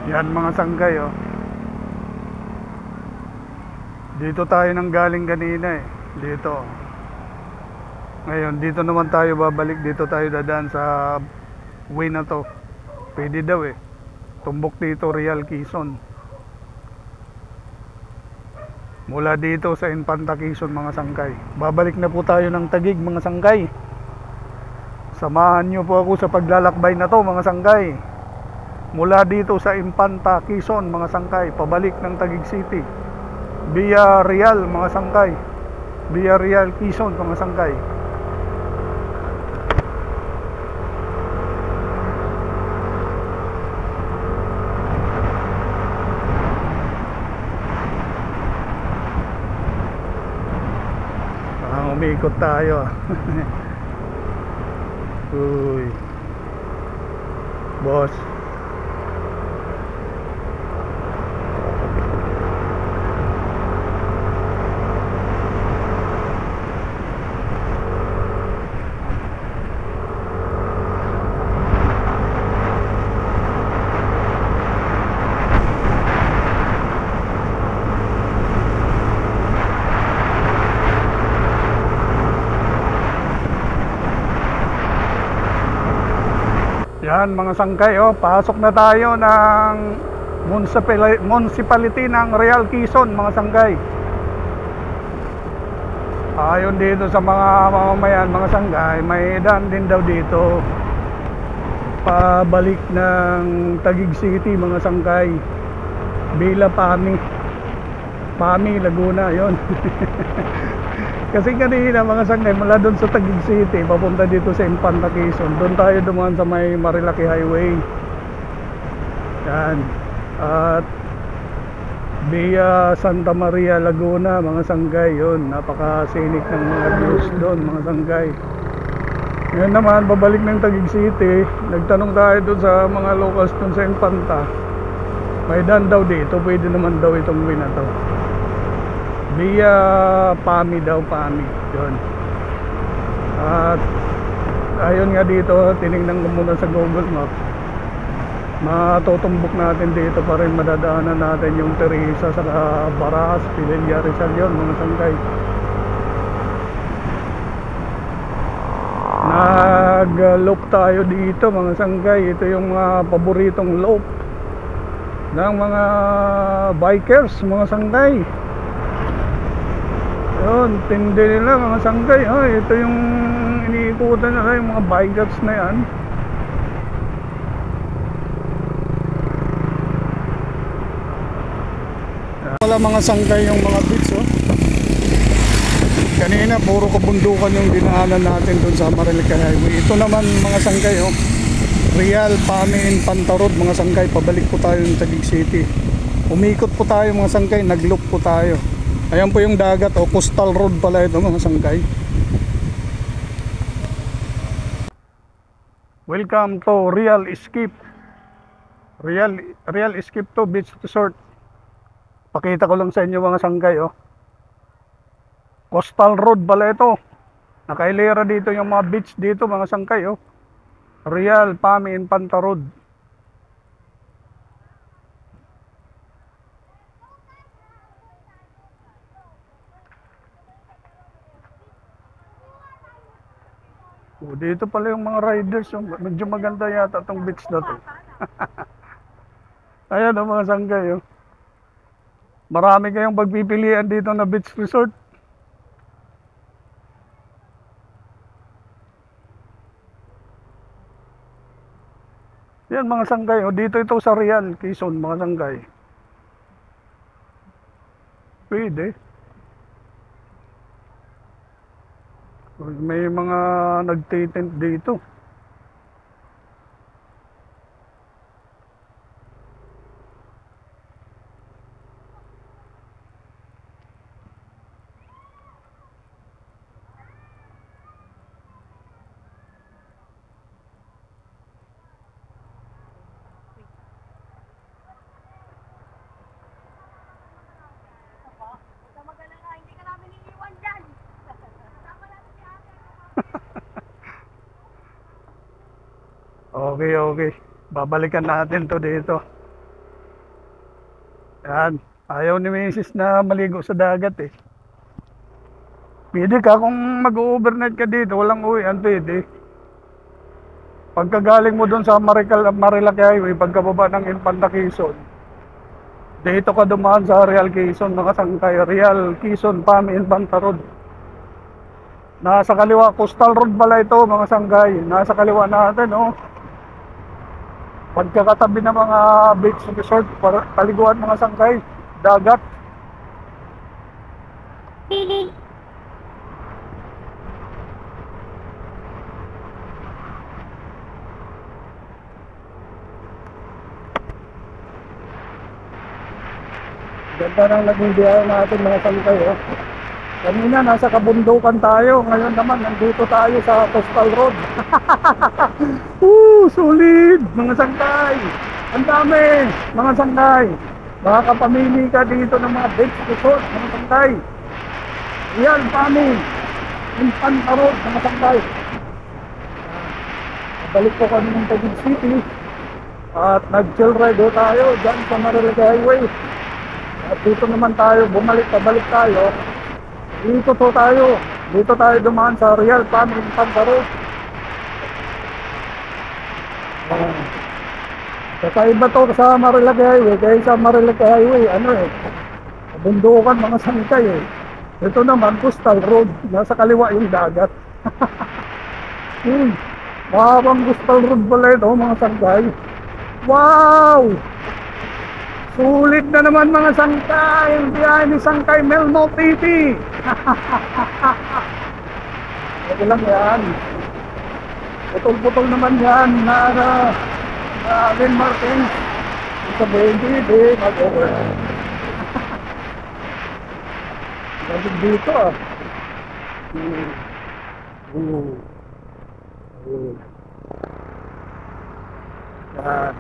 Yan mga sanggay oh. Dito tayo nang galing kanina eh. Dito. Ngayon dito naman tayo babalik. Dito tayo dadaan sa way na to. Pwede daw eh. Tumbok dito Real Quezon. Mula dito sa Infanta Quezon mga sangkay. Babalik na po tayo ng Taguig mga sangkay. Samahan nyo po ako sa paglalakbay na to mga sangkay. Mula dito sa Infanta Quezon mga sangkay, pabalik ng Taguig City via Real mga sangkay, via Real Quezon mga sangkay. Umikot tayo. Uy boss. Yan mga sangkay oh, pasok na tayo ng municipality ng Real Quezon mga sangkay. Ayon dito sa mga mamamayan mga sangkay, may daan din daw dito pabalik ng Taguig City mga sangkay, Villa Pami Laguna yon. Kasi kanina mga sangkay, mula doon sa Taguig City papunta dito sa Infanta Quezon, doon tayo dumaan sa may Marilaki Highway. Yan. At via Santa Maria Laguna mga sangkay, yun, napaka-scenic ng mga views doon mga sangkay. Ngayon naman babalik ng Taguig City, nagtanong tayo doon sa mga locals doon sa Infanta, may daan daw dito, pwede naman daw itong way na to via Pami yun. At ayun nga dito, tinignan ko muna sa Google Map, matutumbok natin dito pa rin, madadaanan natin yung Teresa sa Baras, Pililla, Rizal yun mga sangkay. Nag-loop tayo dito mga sangkay. Ito yung mga paboritong loop ng mga bikers mga sangkay. Yun, tindi nila mga sangkay. Ito yung iniikutan nila, yung mga bikers na yan. Wala mga sangkay yung mga beach oh. Kanina puro kabundukan yung dinaanan natin dun sa Marilaki Highway. Ito naman mga sangkay oh, Real Pami Infanta Road mga sangkay. Pabalik po tayo ng Taguig City. Umikot po tayo mga sangkay, nag-loop po tayo. Ayan po yung dagat o coastal road pala ito mga sangkay. Welcome to Real Escape. Real Escape to Beach Resort. Pakita ko lang sa inyo mga sangkay oh. Coastal road pala ito. Nakailera dito yung mga beach dito mga sangkay oh. Real Pami Infanta Road. Dito pala yung mga riders, yung medyo maganda yata itong beach na to. Ayan o mga sangkay oh. Marami kayong pagpipilian dito na beach resort. Yan mga sangkay oh. Dito ito sa Real Quezon mga sangkay. Pwede. May mga nagtitent dito. Okay. Babalikan natin to dito. Yan. Ayaw ni Mrs. na maligo sa dagat eh. Pwede ka kung mag-overnight ka dito, walang uwian, pwede. Pagkagaling mo doon sa Marilaki Highway, pagkababa ng Infanta Quezon, dito ka dumaan sa Real Quezon, nakasangkay, Real Quezon, PAMI, Infanta Road. Nasa kaliwa, Coastal Road pala ito, mga sanggay. Nasa kaliwa natin, oh. Pagkakatabi ng mga beach resort, paliguan mga sanggay, dagat. Ganda ng naging biyahe natin mga sanggay, oh. Kanina nasa kabundukan tayo, ngayon naman nandito tayo sa Coastal Road. Solid mga sangkay. Ang dami mga sangkay. Makakapamili ka dito ng mga beach resort mga sangkay. Real PAMI, Infanta Road mga sangkay. Balik po kami ng Taguig City at nag-chill ride tayo dyan sa Marilaki Highway. At dito naman tayo, pabalik tayo. Dito tayo dumaan sa Real PAMI Infanta Road. Kakaiba to sa Marilaki Highway, kaya sa Marilaki Highway, bundukan mga sangkay eh. Ito naman, Coastal Road, nasa kaliwa yung dagat. Mahabang Coastal Road pala ito mga sangkay. Wow! Sulit na naman mga sangkay, ang biyahe ni Sangkay Melmo TV. Ito lang yan. Putol-putol naman yan na Alvin Martin. Sabihin hindi, mag-over. Gagawin dito ah. Yan.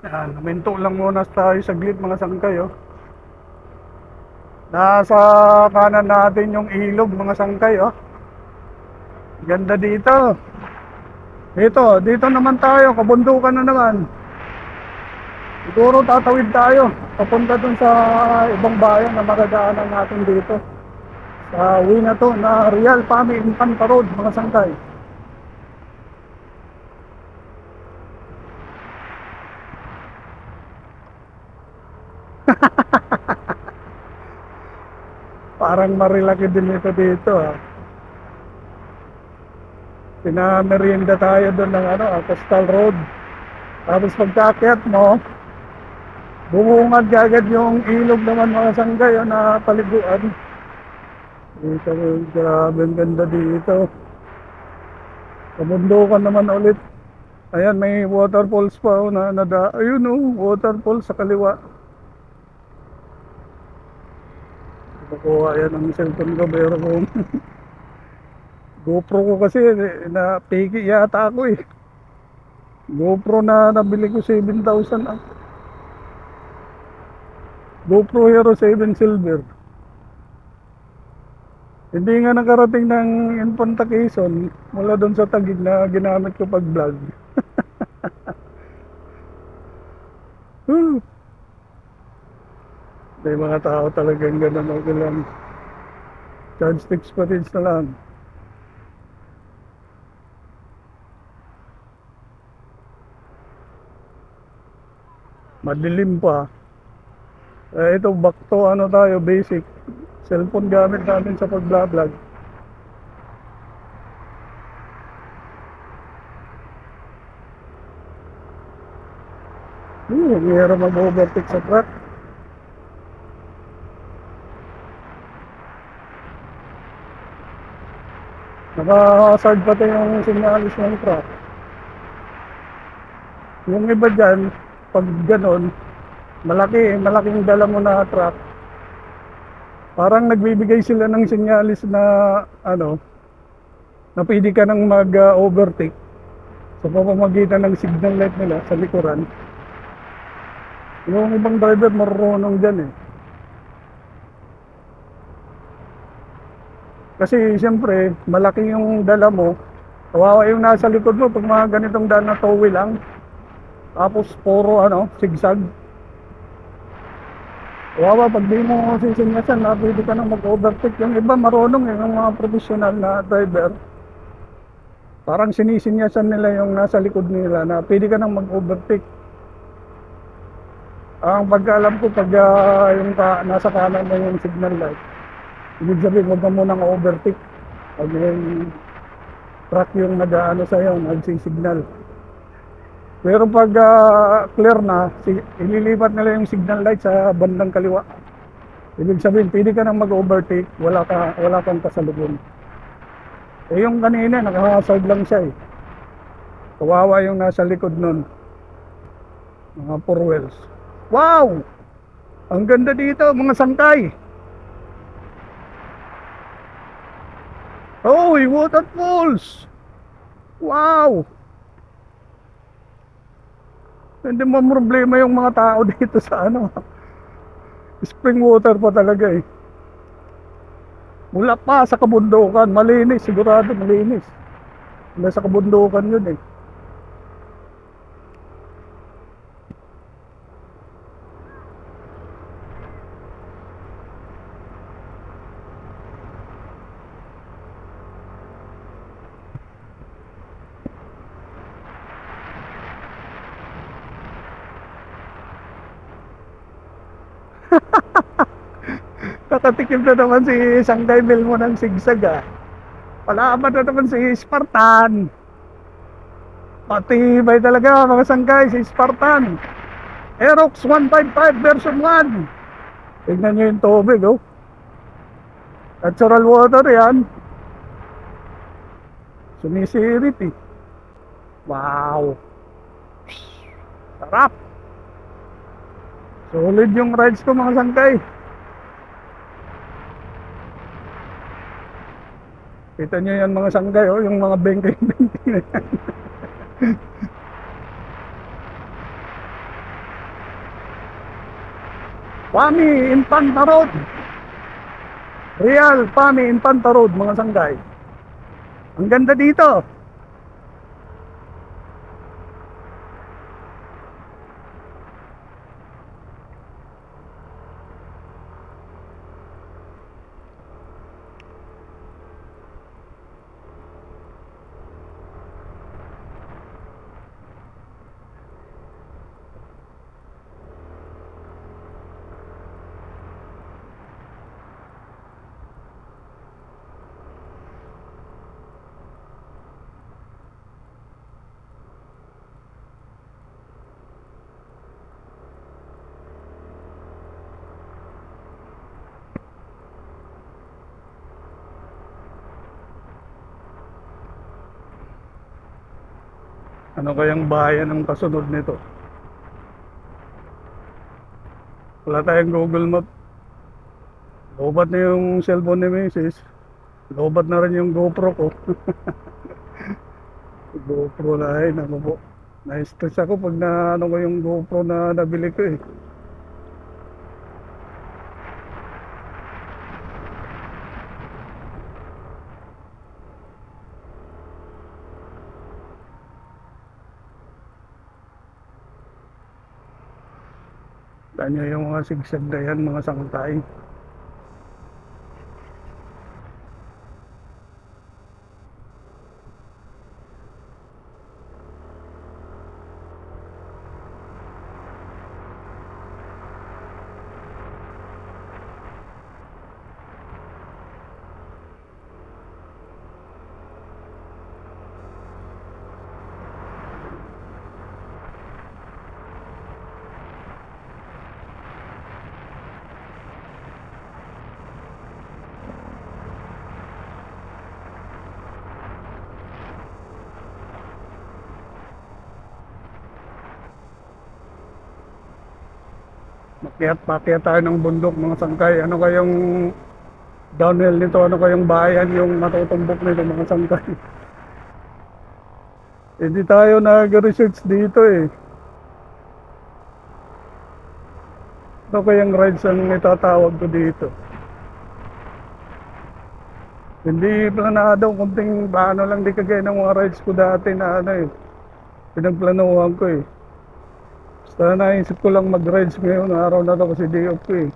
Yan, huminto lang muna tayo saglit mga sangkay oh. Nasa kanan natin yung ilog mga sangkay oh. Ganda dito. Dito naman tayo, kabundukan na naman. Siguro tatawid tayo papunta dun sa ibang bayan na maradaanan natin dito. Sa uwi na to na Real PAMI Infanta Road mga sangkay. Parang Marilaki din ito dito ah. Pinamerienda tayo doon ng Coastal Road. Tapos pagkaakyat mo, bumungad agad yung ilog naman mga sanggay na paliguan. Dito, grabe ang ganda dito. Kabundukan naman ulit. Ayan, may waterfalls pa ayun waterfalls sa kaliwa. Nakuha yan ang cellphone ko, pero kung GoPro ko kasi na piki yata ako eh. GoPro na nabili ko 7,000 ah. GoPro Hero 7 Silver. Hindi nga nakarating ng Infanta Quezon mula doon sa Taguig na ginamit ko pag vlog. May mga tao talagang ganun o lang. Charge sticks pa rin na lang. Madilim pa. Ito back to tayo basic. Cellphone gamit natin sa pag-vlog. Ang hirap mag-overtake sa truck. Naka-hazard pati yung sinyalis ng truck. Yung iba dyan, pag ganon, malaking dala mo na truck, parang nagbibigay sila ng sinyalis na na pwede ka nang mag-overtake sa pamamagitan ng signal light nila sa likuran. Yung ibang driver marunong dyan eh. Kasi siyempre, malaki yung dala mo, Kawawa yung nasa likod mo pag mga ganitong daan na towi lang. Tapos puro zigzag. Kawawa pag di mo sisinyasan na pwede ka nang mag-overtake. Yung iba marunong yung mga professional na driver. Parang sinisinyasan nila yung nasa likod nila na pwede ka nang mag-overtake. Ang pagkaalam ko pag nasa kanan na yung signal light, ibig sabihin huwag ka munang overtake. Pag yung truck yung nag-ano sa'yo, nagsisignal. Pero pag clear na, ililipat nila yung signal light sa bandang kaliwa. Ibig sabihin, pwede ka nang mag-overtake, wala kang kasalubong. Eh yung kanina, nakahasard lang siya eh. Kawawa yung nasa likod nun. Mga four wheels. Wow! Ang ganda dito, mga sangkay. Oh, waterfalls! Wow! Hindi mo problema yung mga tao dito sa spring water pa talaga eh. Mula pa sa kabundukan, malinis, sigurado malinis. Mula sa kabundukan yun eh. Nakatikim na naman si Sangday Mel mo ng sigsag ah. Palaban na naman si Spartan. Patibay talaga mga sangkay si Spartan. Aerox 155 version 1. Tignan nyo yung tubig oh. Natural water yan. Sumisirit eh. Wow. Sarap. Solid yung rides ko mga sangkay. Kita nyo yan mga sanggay oh, yung mga bengkeng-bengkeng na yan. Pami Infanta Road. Real Pami Infanta Road mga sanggay. Ang ganda dito. Ano kayang bayan ang kasunod nito? Wala tayong Google Map. Lobat na yung cellphone ni Mrs. Lobat na rin yung GoPro ko. GoPro na ay naku po. Na-stress ako pag ko yung GoPro na nabili ko eh. Kanya yung mga sigsag na yan, mga sangkay. Pakyat tayo ng bundok mga sangkay. Ano kayong downhill nito? Ano kayong bayan yung natutumbok nito mga sangkay? Hindi tayo nag-research dito eh. Ano kayang rides ang itatawag ko dito? Hindi planado, kunting plano lang di kagaya ng mga rides ko dati na ano eh, pinagplanuhan ko eh. Basta naisip ko lang mag-rides ngayon, araw na to kasi day off ko eh.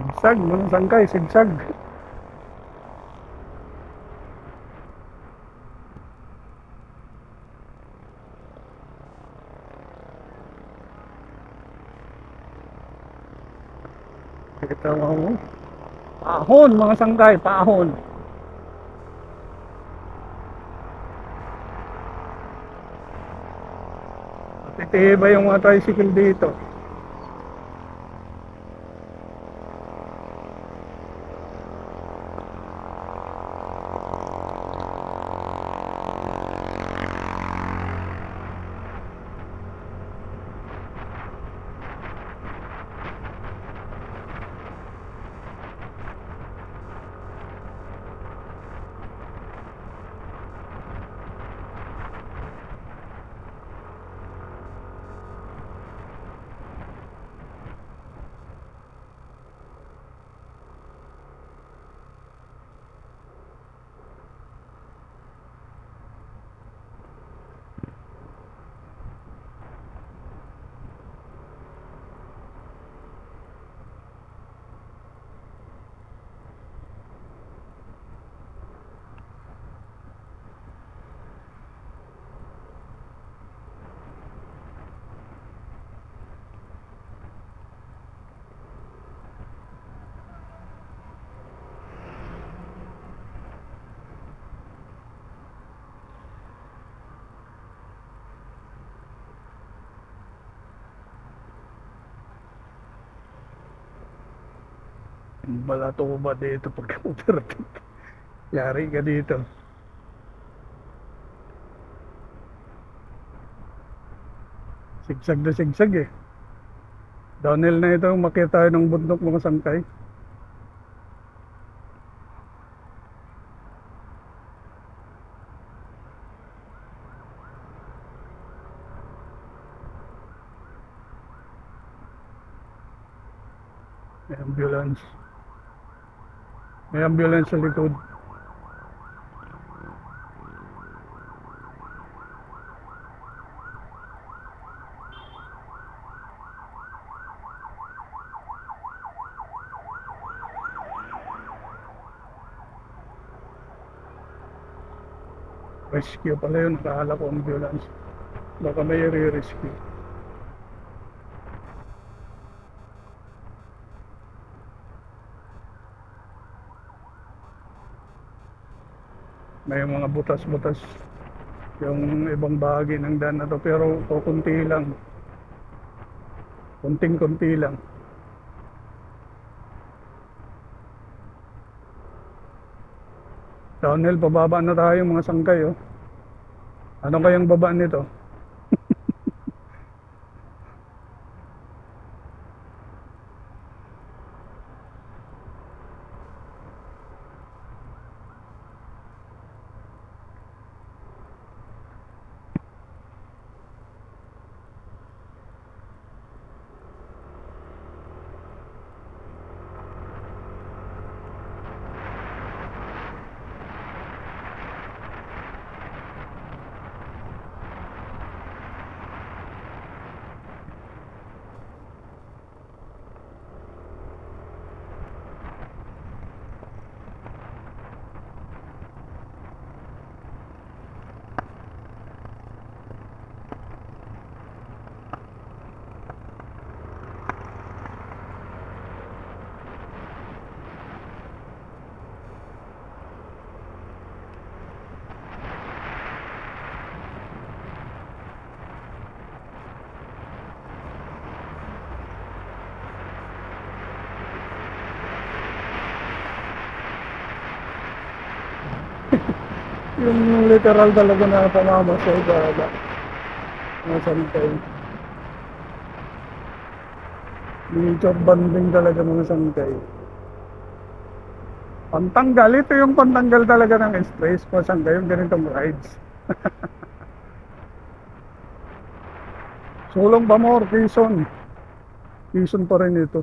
Sigsag, mga sangkay, sigsag. Kita mo, pahon mga sangkay, pahon. Titiba yung mga tricycle dito. Balato ko ba dito pagka overtake? Yari ka dito. Sigsag na sigsag eh. Downhill na ito, makita tayo ng bundok mga sangkay. May ambulance. May ambulance sa likod. Rescue pala yun, nakakala ko ambulance. Baka may re-rescue. May mga butas-butas yung ibang bahagi ng daan na to, pero kukunti lang. Kunting-kunti lang. Downhill, pababa na tayo mga sangkay oh. Ano kayang baba nito? Yung literal talaga na pamamasay gala. Mga sangkay. Nature banding talaga mga sangkay. Pantanggal, ito yung pantanggal talaga ng stress mga sangkay, yung ganitong rides. Sulong Bamor, Quezon. Quezon pa rin ito.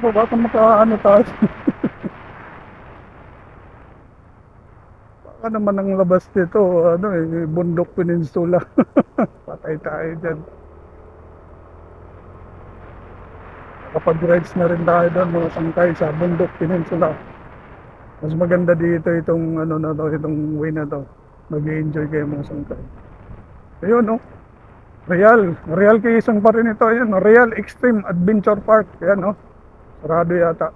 Baka makaano tayo. Baka naman ang labas nito, ano eh, Bundok Peninsula. Patay tayo dyan. Kapag-rides na rin tayo doon mga sangkay sa Bundok Peninsula. Mas maganda dito itong ano na to, itong way na to. Mag-i-enjoy kayo mga sangkay. Ayun no. Real Quezon pa rin ito. Ayun, no? Real Extreme Adventure Park. Ayan no. Sarado yata.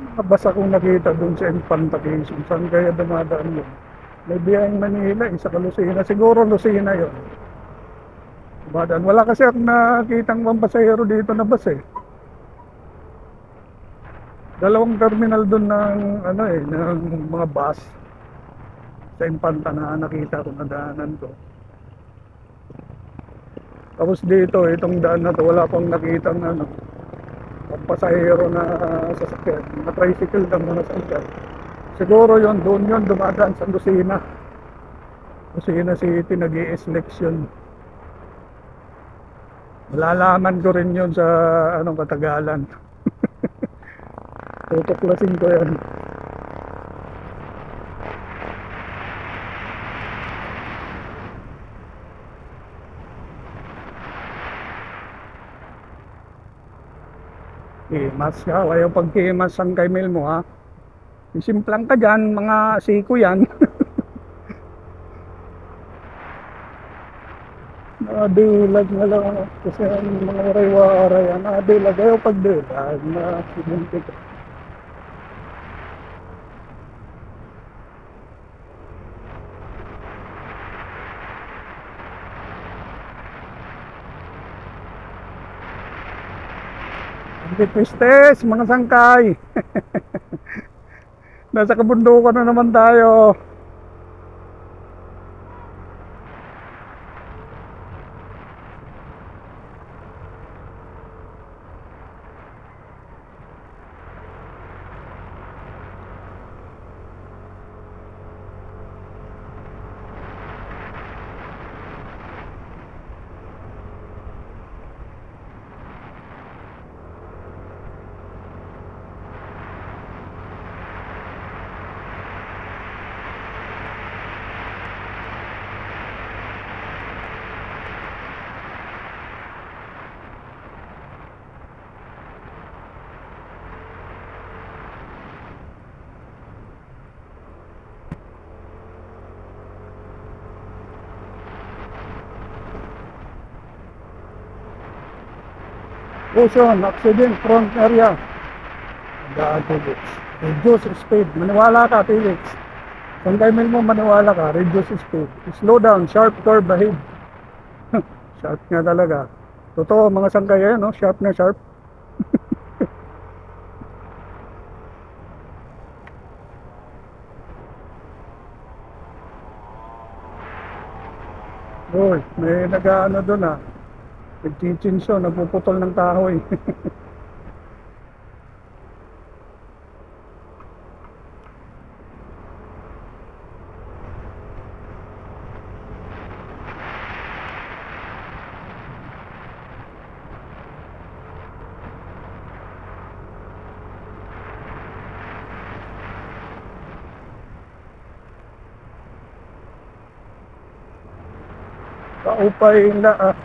Mga bus akong nakita doon sa Infanta Quezon. Saan kaya dumadaan yun? May biyaheng Manila, isa ka Lucena. Siguro Lucena yun. Dumadaan. Wala kasi akong nakitang pampasahero dito na bus eh. Dalawang terminal doon ng ano eh, ng mga bus sa Infanta na nakita ko na daanan ko. Tapos dito, itong daan na to, wala pang nakitang ano, pampasahero na sasakyan, mga tricycle lang mga sasakyan. Siguro yon doon yon dumadaan sa Lucena. Lucena City, nag-i-selection. Malalaman ko rin yon sa anong katagalan. Tutuklasin ko yan. Kimas ka, ayaw pag kimas ang kaimil mo ha. Isimplang ka dyan, mga siko yan. Nadilag na lang ako. Kasi ang mga waray-waray, nadilag. Ayaw pagdilag, nasidente ka. Pistes, mga sangkay. Nasa kabundukan na naman tayo. Ocean, accident, front area. Daan Felix. Reduce speed. Maniwala ka, Felix. Kung kaimil mo, maniwala ka. Reduce speed. Slow down. Sharp curve ahead. Sharp nga talaga. Totoo, mga sangkay no? Sharp na sharp. Uy, may nag-ano doon nagchichinso, nagpuputol ng kahoy. Kaupay na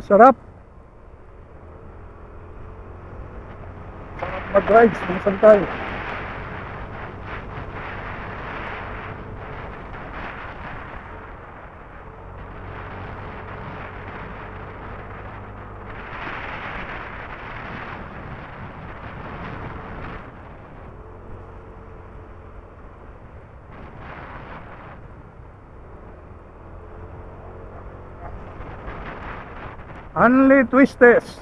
sarap. Sarap mag-rides ng sangkay. Only Twistes.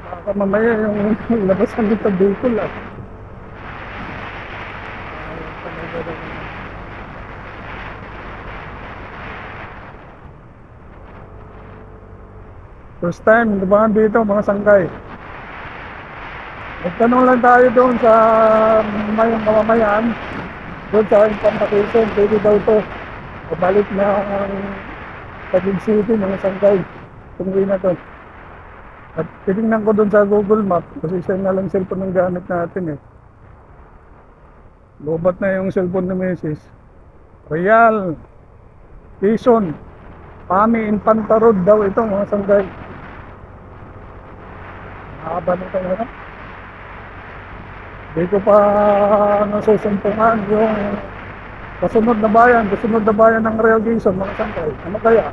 Baka mamaya yung labasan dito Bicol ah. First time, dumaan dito mga sangkay. Nagtanong lang tayo doon sa mayang mamamayan, doon sa implantation, pwede daw to. Pabalik na ang Taguig City, mga sangkay. Tungguin na to. At tinignan ko doon sa Google Map, kasi siya na lang cellphone ng gamit natin eh. Lobat na yung cellphone ni Mrs. Real, Quezon, Pami, Infanta Road daw ito mga sangkay. Haba nito na. Hindi ko pa nasusumpungan yung kasunod na bayan ng Real Quezon mga sangkay. Ano kaya?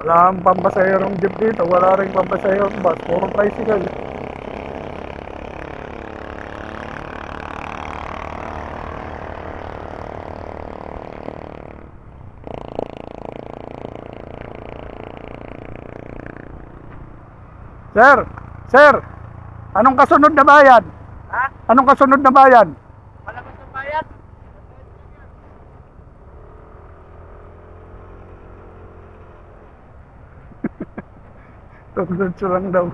Wala ang pampasahirong jeep dito, wala rin pampasahirong bus, puro tricycle. Sir, anong kasunod na bayan? Ha? Anong kasunod na bayan? Malabas ng bayan? Kasunod siya lang daw.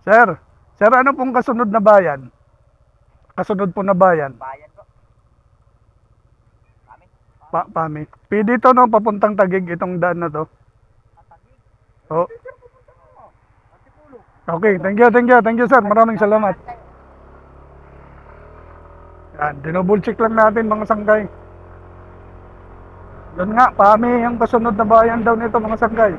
Sir, ano pong kasunod na bayan? Kasunod po na bayan? Bayan ko. Kami? Pami. Pwede to no, papuntang Taguig itong daan na to. Tatagig. Oh. Antipolo. Okay, thank you sir. Maraming salamat. Yan, dinouble check lang natin mga sangkay. Doon nga, Pami ang kasunod na bayan daw nito mga sangkay.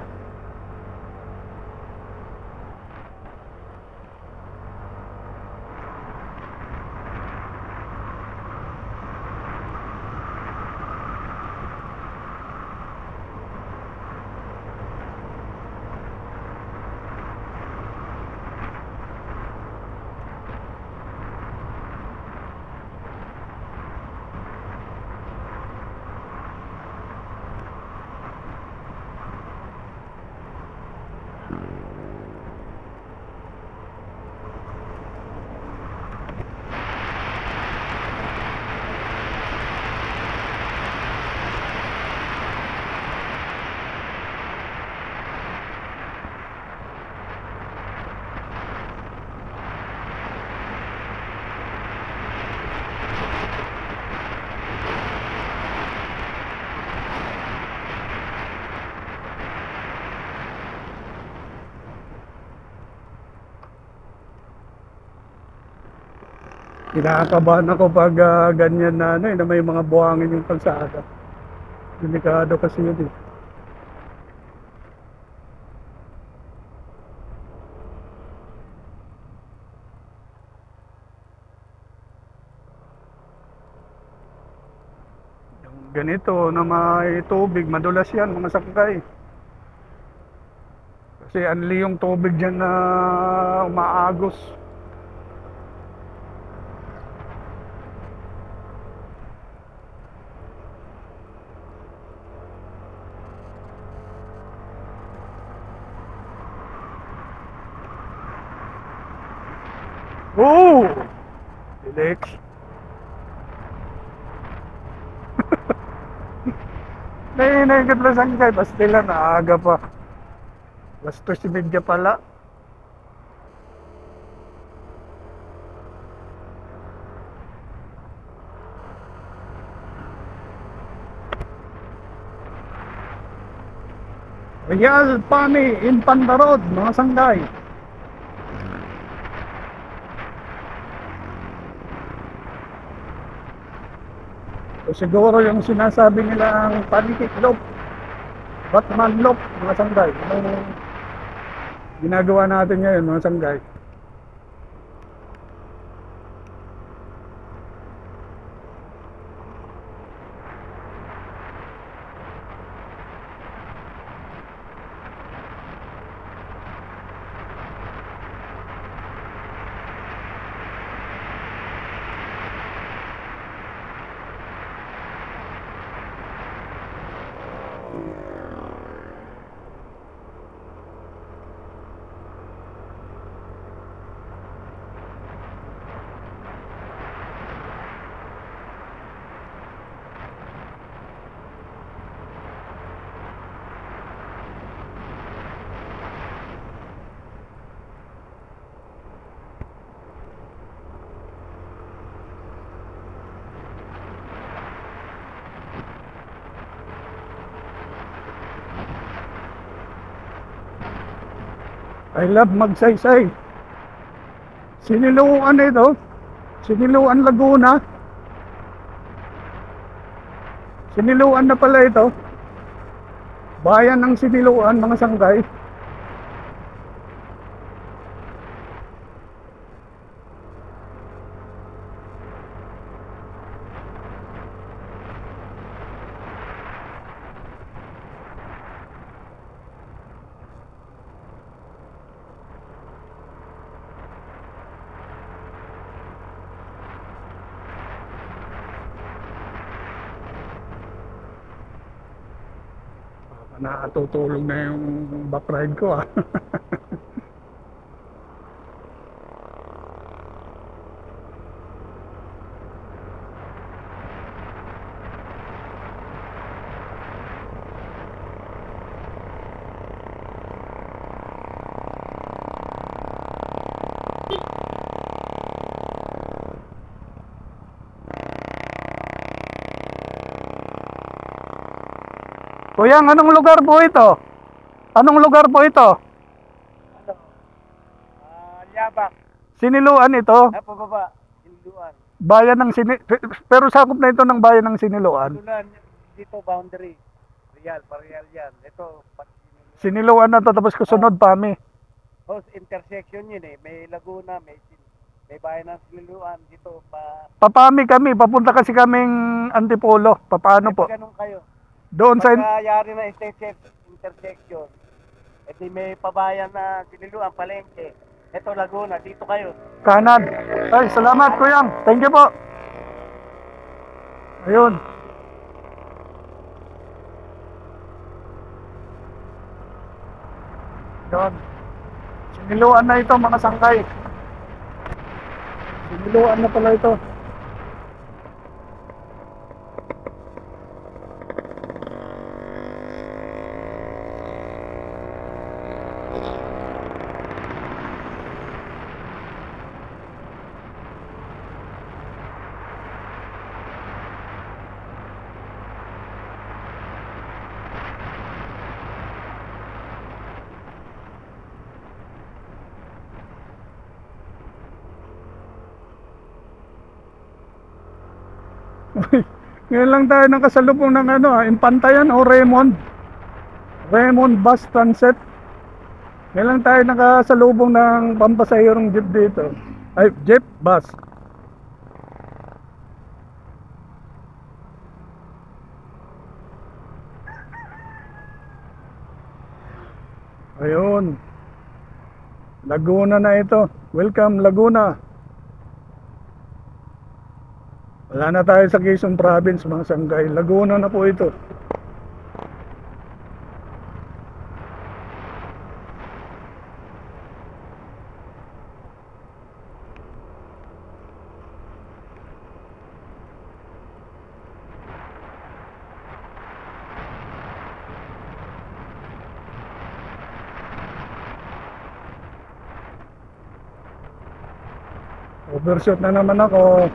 Kinakabahan ako pag ganyan na ano, na may mga buhangin yung kalsada. Delikado kasi yun eh. Yung ganito na may tubig, madulas yan mga sakay. Kasi anli yung tubig dyan na umaagos. Oh! Relax. Nainagad lang sangkay, basta lang naaga pa. Basta si media pala. Real Pani in Pandarod, mga sanggay. So, siguro yung sinasabi nila ang panikiklop, Batman loop, mga sanggay. Yung ginagawa natin ngayon, mga sanggay. I love magsaysay. Siniluan ito. Siniluan Laguna. Siniluan na pala ito. Bayan ng Siniluan, mga sanggay. Nakatutulong na yung back ride ko ah. Kuya, anong lugar po ito? Anong lugar po ito? Ano? Yabak. Siniluan ito. Pababa. Hinduan. Bayan ng pero sakop na ito ng bayan ng Siniluan. Tulan. Dito boundary. Real. Pareal yan. Ito. Siniluan na to, tapos kasunod Pami. Oh, intersection yun eh. May Laguna. May bayan ng Siluan. Dito pa. Papami kami, papunta kasi kaming Antipolo. Paano po? Ganun kayo. Doon sa Pagkayari na intersection, edi may pabayan na Siniluan, Palengke. Ito Laguna, dito kayo. kanan. Ay, salamat Kuyang. Thank you po. Ayun. Doon. Siniluan na ito mga sangkay. Siniluan na pala ito. Ngayon lang tayo nakasalubong ng ano, Impantayan o Raymond Bus Transit. Ngayon lang tayo nakasalubong ng pampasahirong jeep dito. Ay, jeep, bus. Ayun. Laguna na ito. Welcome, Laguna. Wala na tayo sa Quezon Province, mga sanggay. Laguna na po ito. Overshoot na naman ako.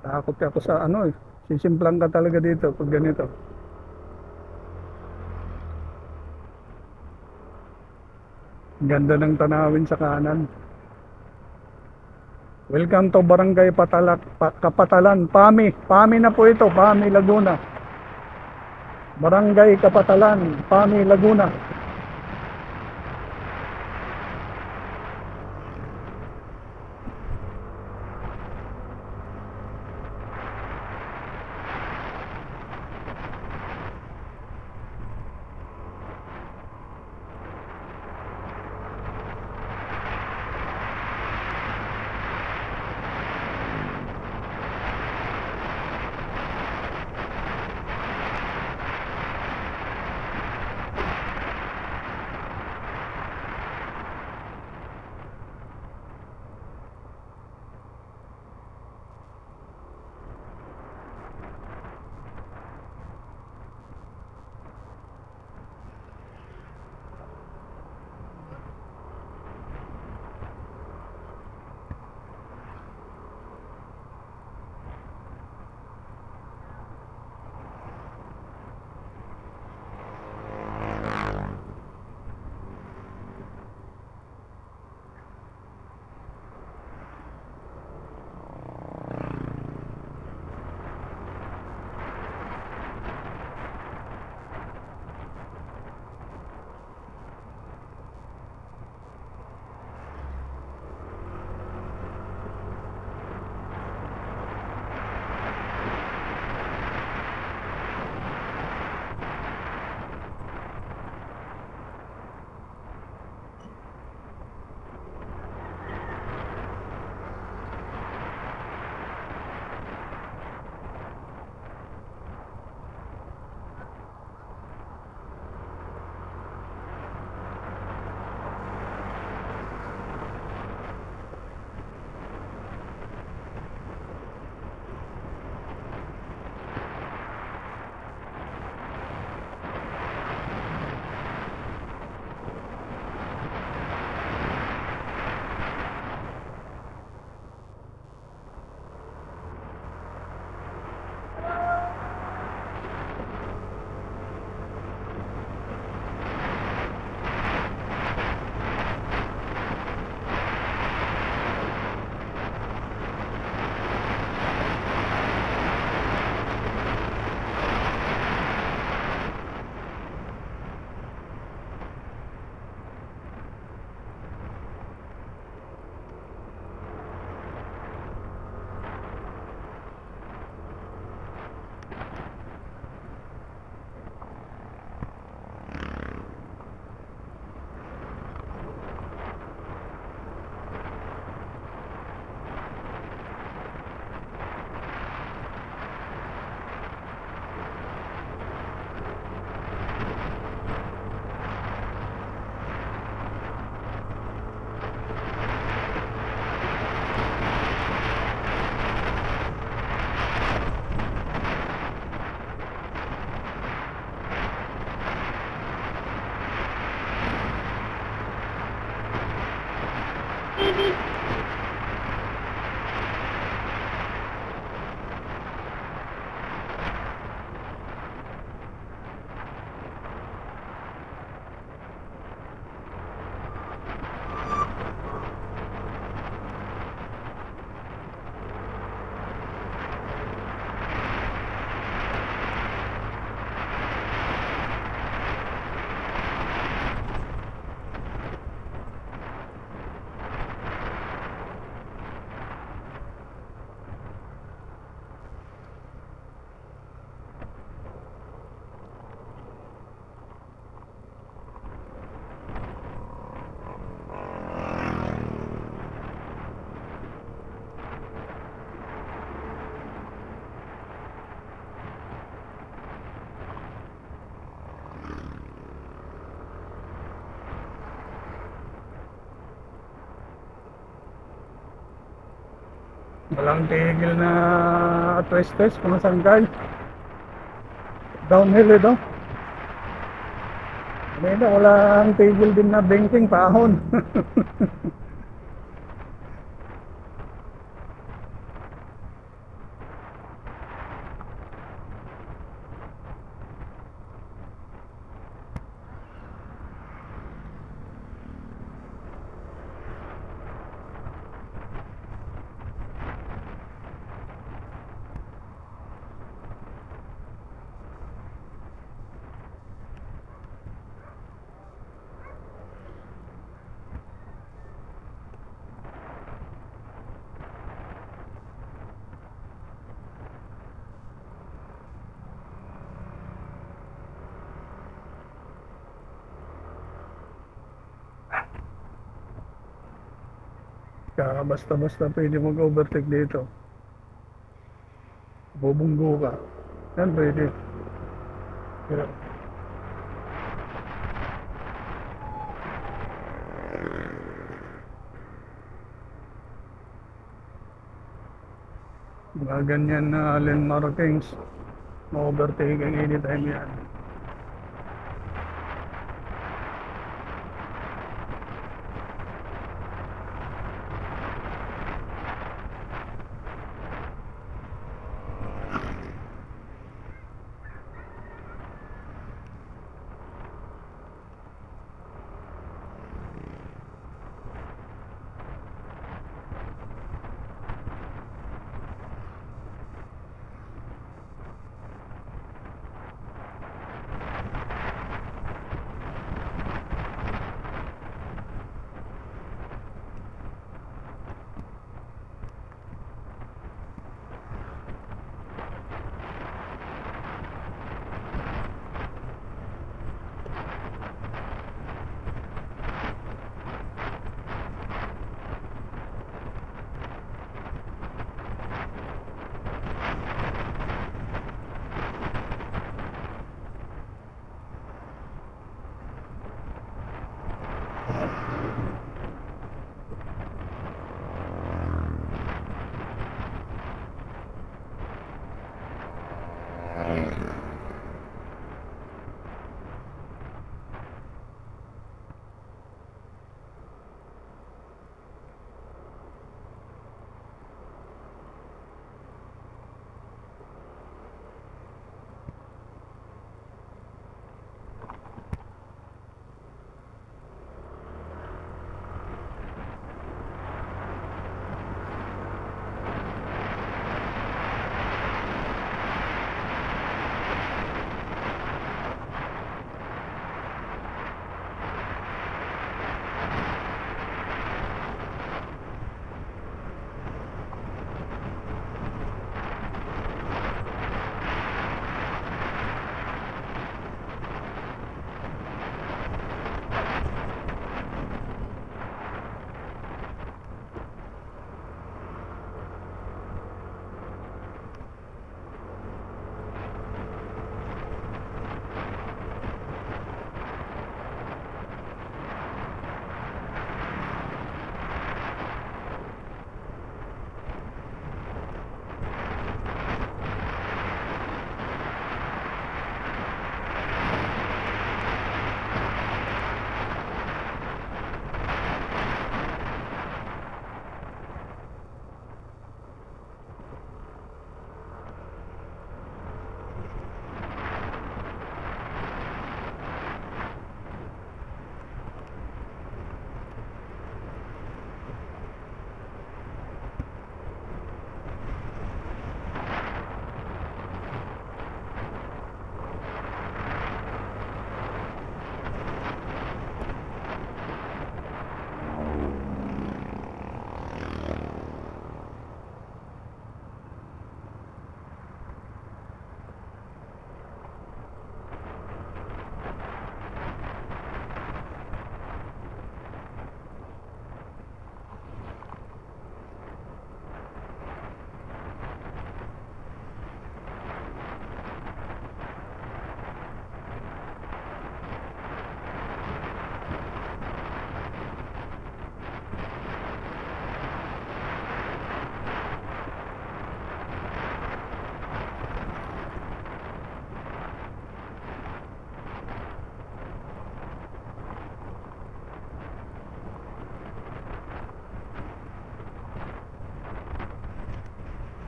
Takot ako sa ano eh. Sisimplang ka talaga dito pag ganito. Ganda ng tanawin sa kanan. Welcome to Barangay Kapatalan, Pami. Pami na po ito, Pami, Laguna. Barangay Kapatalan, Pami, Laguna. Walang tigil na twist-twist, mga sanggay. Downhill ito. Kanina, walang tigil din na banking pahon. Kaya basta-basta pwede mag-overtake dito. Bubunggo ka. Yan pwede. Pero, mga ganyan na lane markings, ma-overtake ang anytime yan.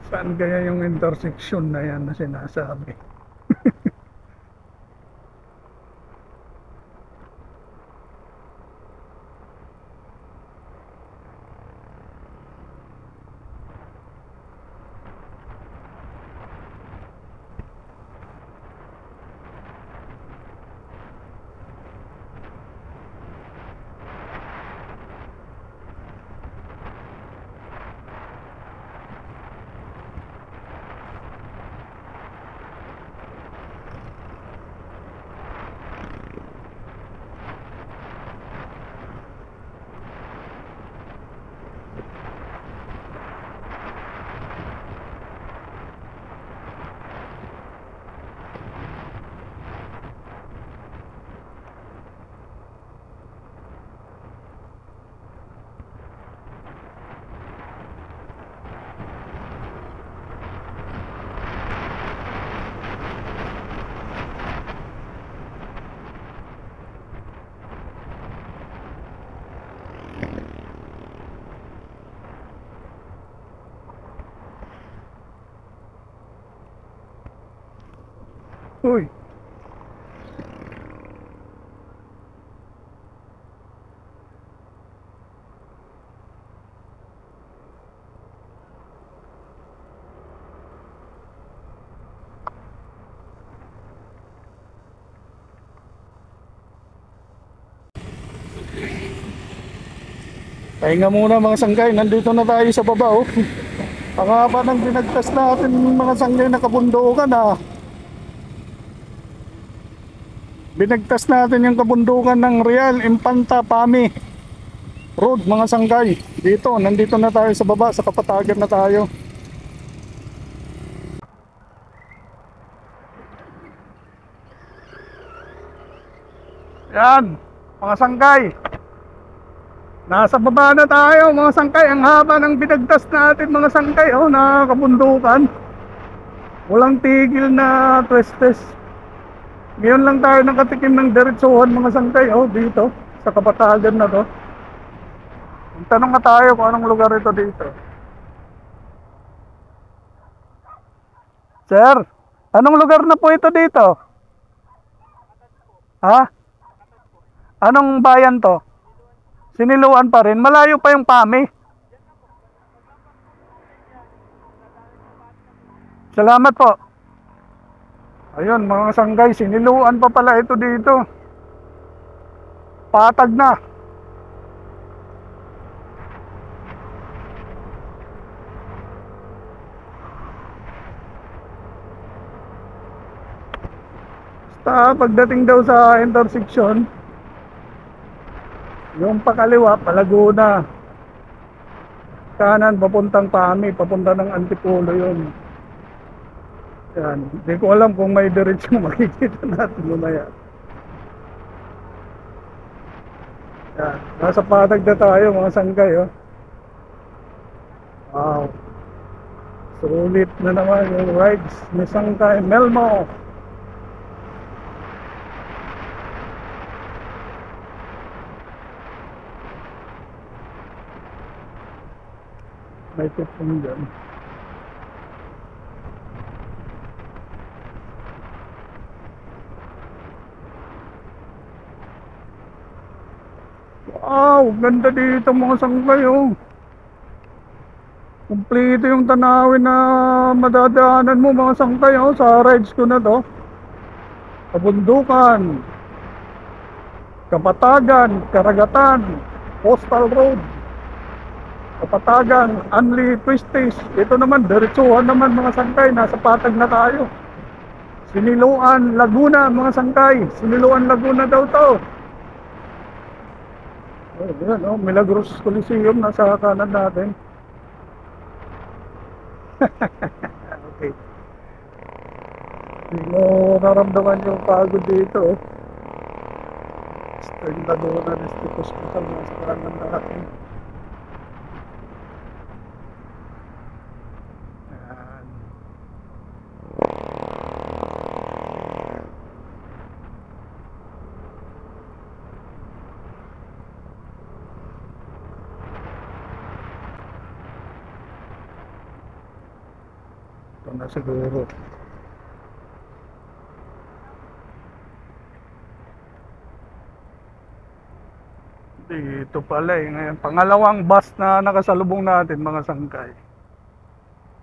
Saan kaya yung intersection na yan na sinasabi? Uy, pahinga muna mga sanggay. Nandito na tayo sa baba, oh. Ang haba ng binagtas natin mga sanggay na kabundukan, ah. Binagtas natin yung kabundukan ng Real Infanta Pami Road mga sanggay. Dito, nandito na tayo sa baba, sa Kapatagan na tayo. Yan, mga sanggay. Nasa baba na tayo mga sangkay. Ang haba ng binagtas natin mga sangkay, oh, na kabundukan. Walang tigil na trestes. Ngayon lang tayo nakatikim ng diretsuhan mga sangkay, oh, dito sa Kapatagan na to. Tanong nga tayo kung anong lugar ito dito. Sir, anong lugar na po ito dito? Ha? Anong bayan to? Siniluan pa rin. Malayo pa yung Pami. Salamat po. Ayun mga sanggay, siniluan pa pala ito dito. Patag na. Basta pagdating daw sa intersection, yung pakaliwa, Palaguna. Kanan, papuntang Pami, papunta ng Antipolo yun. Yan. Hindi ko alam kung may diretsyon makikita natin lumaya. Yan. Nasa patag na tayo mga sanggay, oh. Wow. Sulit na naman yung rides ni Sangkay Melmo. May tipong dyan. Wow, ganda dito mga sanggay, oh. Kumpleto yung tanawin na madadaanan mo mga sanggay, oh, sa rides ko na to. Kabundukan, Kapatagan, Karagatan, Coastal Road, Kapatagan, Anli Twisties. Ito naman, diretsuhan naman mga sangkay. Nasa patag na tayo. Siniluan, Laguna mga sangkay. Siniluan, Laguna daw to. Oh, yan, oh, Milagros Coliseum nasa kanan natin. Okay. Hindi mo naramdaman yung pagod dito, oh. Yung Laguna District Hospital nasa kanan natin. Ito na siguro. Dito pala eh. Ngayon, pangalawang bus na nakasalubong natin mga sangkay.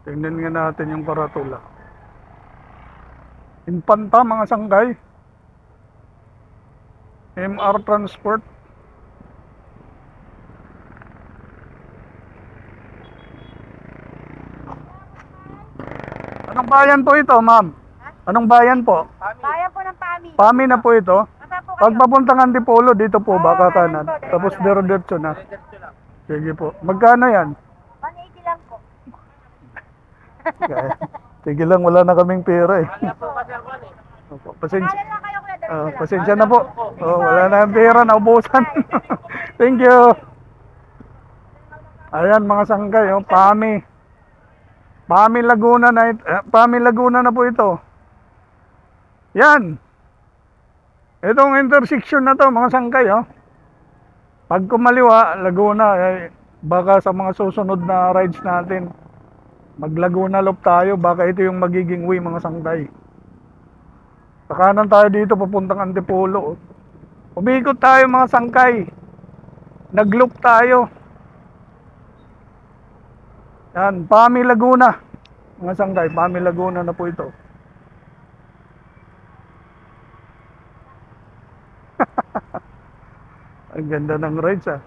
Tingnan nga natin yung karatula. Infanta mga sangkay. MR Transport. Anong bayan po ito, ma'am? Anong bayan po? Bayan po ng PAMI. Pami na po ito. Saan po Pag papuntang Antipolo, dito po, baka kanan. kanan po, Tapos diretso diretso na. Sige po. Magkano yan? 180 lang po. Sige lang, wala na kaming pera eh. Opo, pasensya. Kanan lang kayo kuya, diretso lang. Pasensya na po. Oh, wala na ang pera, naubusan. Thank you. Ayan mga sanggay, oh, Pami. Pami Laguna na Pami Laguna na po ito. Yan. Itong intersection na to mga sanggay, oh. Pag kumaliwa, Laguna, baka sa mga susunod na rides natin, mag Laguna Loop tayo, baka ito yung magiging way mga sanggay. Sa kanan tayo dito papuntang Antipolo. Umikot tayo mga sangkay. Nag-loop tayo. Yan, Pami Laguna. Mga sangkay, Pami Laguna na po ito. Ang ganda ng rides ah.